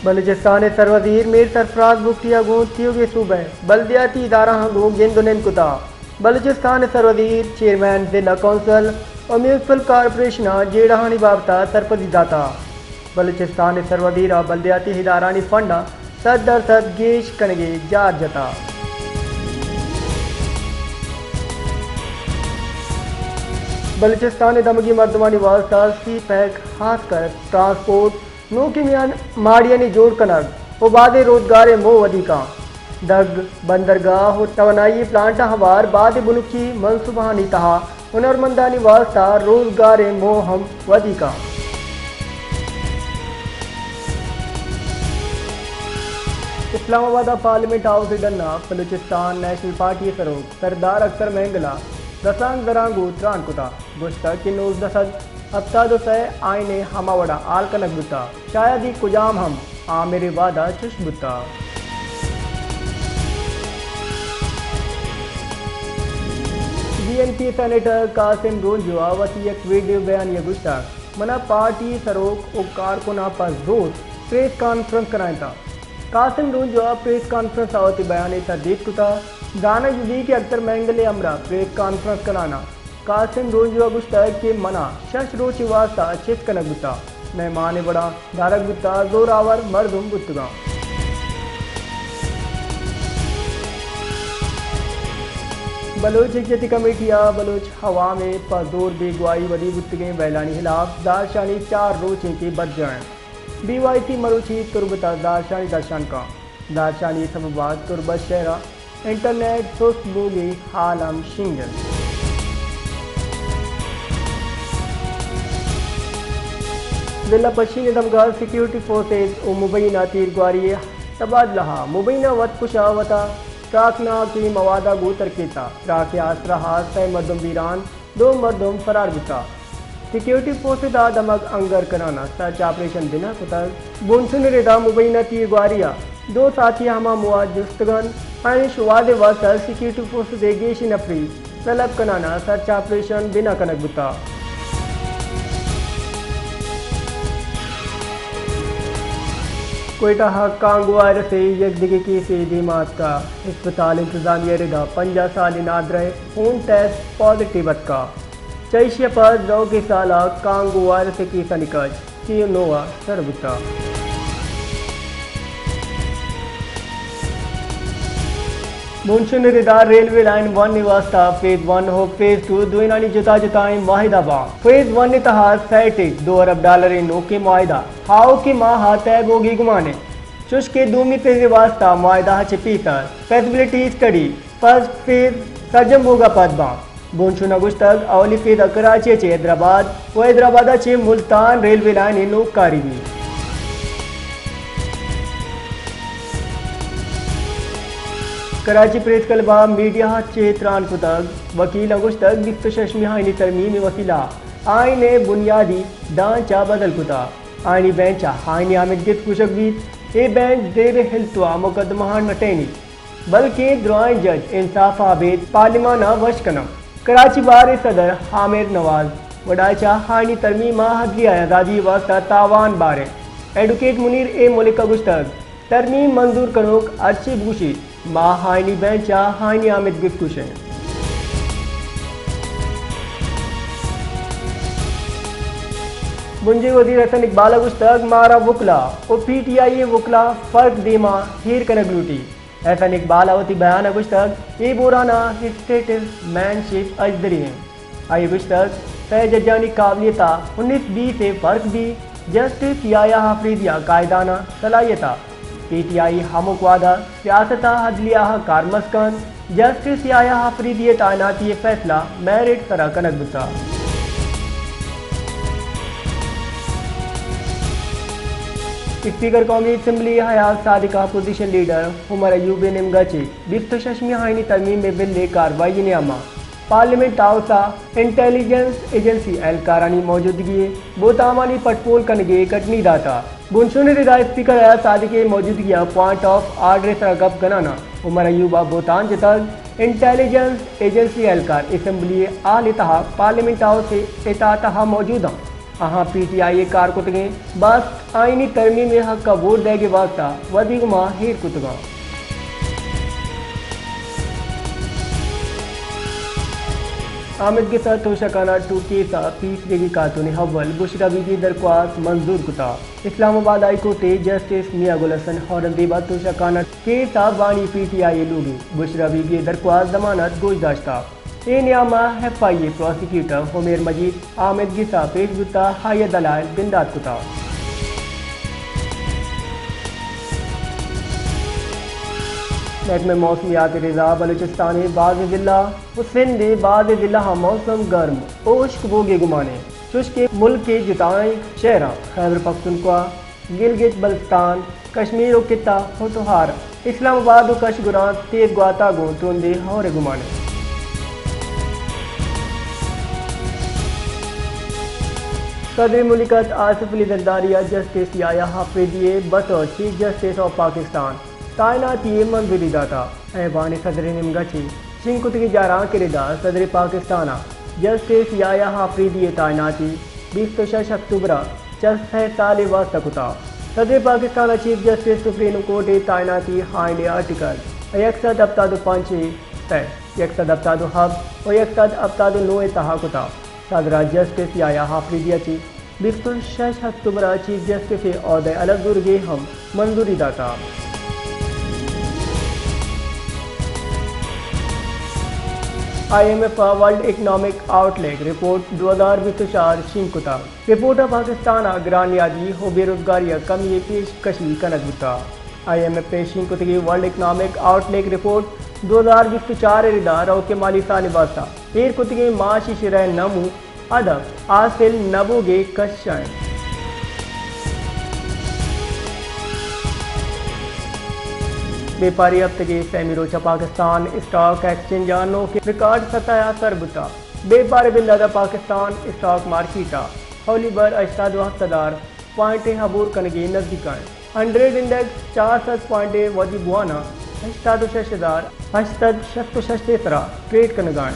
बलूचिस्तान सरवजीर मीर सरफराज बुख्तिया गोतियों के सूबे बल्दियाती इदारा हंगो गेंदुनन कुता बलूचिस्तान सरवजीर चेयरमैन जिला कौंसल और म्यूनसिपल कॉरपोरेशन जेड़हानी बाबता सरपदी दाता बलूचिस्तान सरवजीर बल्दियाती इदारानी फंड 100% गेश कनगे जार जता बलूचिस्तान दमगी मर्दमानी वास्ता सी पैक खासकर ट्रांसपोर्ट नो की माड़ियानी जोड़ कनक उबादे रोजगार मो वधिका दग बंदरगाह तवनाई प्लांट हवार बाद बुनुकी मनसूबानी तहा हुनरमंदानी वास्ता रोजगार मो हम वधिका इस्लामाबाद पार्लियामेंट हाउस डन्ना बलूचिस्तान नेशनल पार्टी सरोग सरदार अख्तर महंगला दसांग दरांगू त्रान कुता गुश्ता की नोज दसद हफ्ता दोसे आईने हमावड़ा आल कनक बुता शायद ही कुजाम हम मेरे वादा चुश बुता बीएनपी सेनेटर कासिम रोंजुआ वती एक वीडियो बयान ये गुश्ता मना पार्टी सरोग और कारकुना पर जोर प्रेस कॉन्फ्रेंस कराए था कासिम रोंजुआ प्रेस कॉन्फ्रेंस आवती बयान तरदीद कुता दाना युदी के अख्तर महंगले अमरा प्रेस कॉन्फ्रेंस कराना कासिम रोंजुआ गुश्ता के मना शश रोची वास्ता चित कनक बुता मेहमान बड़ा धारक बुता जोरावर मर्दुम बुतगा बलोच हिजती कमेटिया बलोच हवा में पजोर बेगवाई वदी बुतगे वैलानी खिलाफ दारशानी 4 रोचे के बद जाए बीवाईती मरुची तुरबता दारशानी दर्शन का दारशानी समबाद तुरबत शहरा इंटरनेट सुस्त बोगी हालम शिंगल जिला पश्चिमी दमगाल सिक्योरिटी फोर्सेज और मुबैना तीरगवारी तबादला मुबैना वत कुशावता प्राकना की मवादा गो तरकेता प्राक आसरा हाथ मरदम वीरान 2 मरदम फरार बुता सिक्योरिटी फोर्सेज दमक अंगर कराना सर्च ऑपरेशन बिना कुतर बुनसुन रेदा मुबैना तीरगवारिया 2 साथी हमा मुआजुस्तगन आइश वादे वास्ता सिक्योरिटी फोर्स देगेशी नफरी तलब कनाना सर्च ऑपरेशन बिना कनक बुता कोयटा कांगवार से यकदिगी की से मात का अस्पताल इंतजामिया रिदा 50 साल नादर खून टेस्ट पॉजिटिव का चैशिया पर रौ के साला कांगवार से की सनिकज की नोवा सरबुता मुंशन रिदार रेलवे लाइन 1 निवास्ता फेज 1 हो फेज 2 दुइनानी जुता जुताएं वाहिदा बा फेज 1 ने तहा $2 अरब नो के मुआहिदा हाउ की माँ हाथ बोगी गुमाने चुश के दूमी फेज वास्ता मुआहिदा चिपीतर फैसिलिटी स्टडी फर्स्ट फेज सर्जम बोगा पद बा बुंशुन अगुस्तक अवली फेज कराची चे हैदराबाद व हैदराबाद चे मुल्तान रेलवे लाइन नो कारीबी कराची प्रेस क्लबा मीडिया चेत्रान कुतग वकील अगुस्तक दिफ्त शशमी हाइनी तरमीम वसीला आईने बुनियादी ढांचा बदल कुता आईनी बेंचा हाइनी आमिद गित कुशकवीत ए बेंच देर हिलतवा मुकदमा नटेनी बल्कि द्रोआई जज इंसाफ आबेद पार्लिमाना वशकनम कराची बार सदर हामिद नवाज वडाचा हाइनी तरमीमा हदलिया आज़ादी वास्ता तावान बारे एडवोकेट मुनीर ए मुलिक अगुस्तक तरमीम मंजूर कनोक अर्शी भूशी माँ हाइनी बेंचा हाइनी आमिद गुस्कुश है मुंजे वजीर हसन इकबाल गुस्तक मारा वुकला और PTI वुकला फर्क देमा हीर कनक लूटी हसन इकबाल आवती बयान गुस्तक ये बुराना स्टेटस मैनशिप अजदरी है आई गुस्तक तय जजानी काबिलियता 19-20 से फर्क भी जस्टिस याया हाफरीदिया कायदाना सलाहियता PTI हमकवादा सियासता हदलिया कारमस्कन जस्टिस याया हाफरीदिया तैनाती फैसला मेरिट सरा कनक बुता स्पीकर कौमी असम्बली हयात सादिका पोजीशन लीडर उमर अयूब निमगाची बिफ्त शशमी हाइनी तरमीम में बिल कार्रवाई नियामा पार्लियामेंट हाउसा इंटेलिजेंस एजेंसी एहलकारानी मौजूदगी बोतामानी पटपोल कनगे कटनी दाता बुनशुन रिदा स्पीकर आया सादिके मौजूदगी पॉइंट ऑफ आर्डर सरगब गनाना उमर अयूबा बोतान जतक इंटेलिजेंस एजेंसी एहलकार असम्बली आल इतहा पार्लियामेंट हाउस से इतातहा मौजूदा अहाँ PTI कारकुतगे बस आईनी तरमीम हक का वोट देगे वास्ता वदीगुमा हेर कुतगा आमिद के साथ तोशाकाना टू केसा तीसरे खातून हवल बुशरा बीबी दरख्वास्त मंजूर कुता इस्लामाबाद हाई कोर्ट जस्टिस मियां गुल हसन हौरंदेबा तोशाकाना केसा वाणी PTI लोगी बुशरा बीबी दरख्वास्त जमानत गोशदाश्ता ए नियामा FIA प्रोसिक्यूटर होमेर मजीद आमिद गिसा पेश गुता हाय दलाल बिंदात कुता महकमे मौसमियात रिजा बलूचिस्तान बाज़ जिला सिंध बाज़ जिला मौसम गर्म ओश्क बोगे गुमाने शुष्क मुल्क के जुताई शहरा खैबर पख्तूनख्वा गिलगित बल्तिस्तान कश्मीर और किता होतोहार इस्लामाबाद और कशगुरा तेज गुआता गो तुंदे हौरे गुमाने सदर मुलिकत आसिफ अली जरदारिया जस्टिस याया हाफिज़िये बतौर चीफ जस्टिस ऑफ पाकिस्तान तायनाती मंजूरी दाता ऐवान सदर निमगची शिंकुतगी जारा किरदा सदर पाकिस्तान जस्टिस याया हाफिज़िये तायनाती 26 अक्टूबर 6 साल वास्ता कुता सदर Pakistan chief justice supreme court तायनाती हाइंड आर्टिकल यकसद अब्ताद 5 यकसद अब्ताद हब और यकसद अब्ताद 9 तहा कुता सदर जस्टिस याया हाफिज़िये 26 अक्टूबर चीफ जस्टिस और अलग दुर्गे हम मंजूरी दाता IMF world economic outlook report 2024 शिंकुता रिपोर्ट पाकिस्तान ग्रानियादी हो बेरोजगारी कमी पेशकशी कनकता IMF शिंकुतगी वर्ल्ड इकनॉमिक आउटलुक रिपोर्ट 2024 रिदा रो के माली साल वास्ता एर कुतगे माशी शिर नमू अदब आसिल नबोगे कशाएं व्यापारी हफ्ते सहमी रोचा पाकिस्तान स्टॉक एक्सचेंज के रिकॉर्ड सतह सरबुता व्यापारी बिल्लादा पाकिस्तान स्टॉक मार्केटा हौलीबर 87 पॉइंट हबूर कनगे नजदीक 100 इंडेक्स 400 पॉइंट वजी बुआना 86,866 ट्रेड कनगान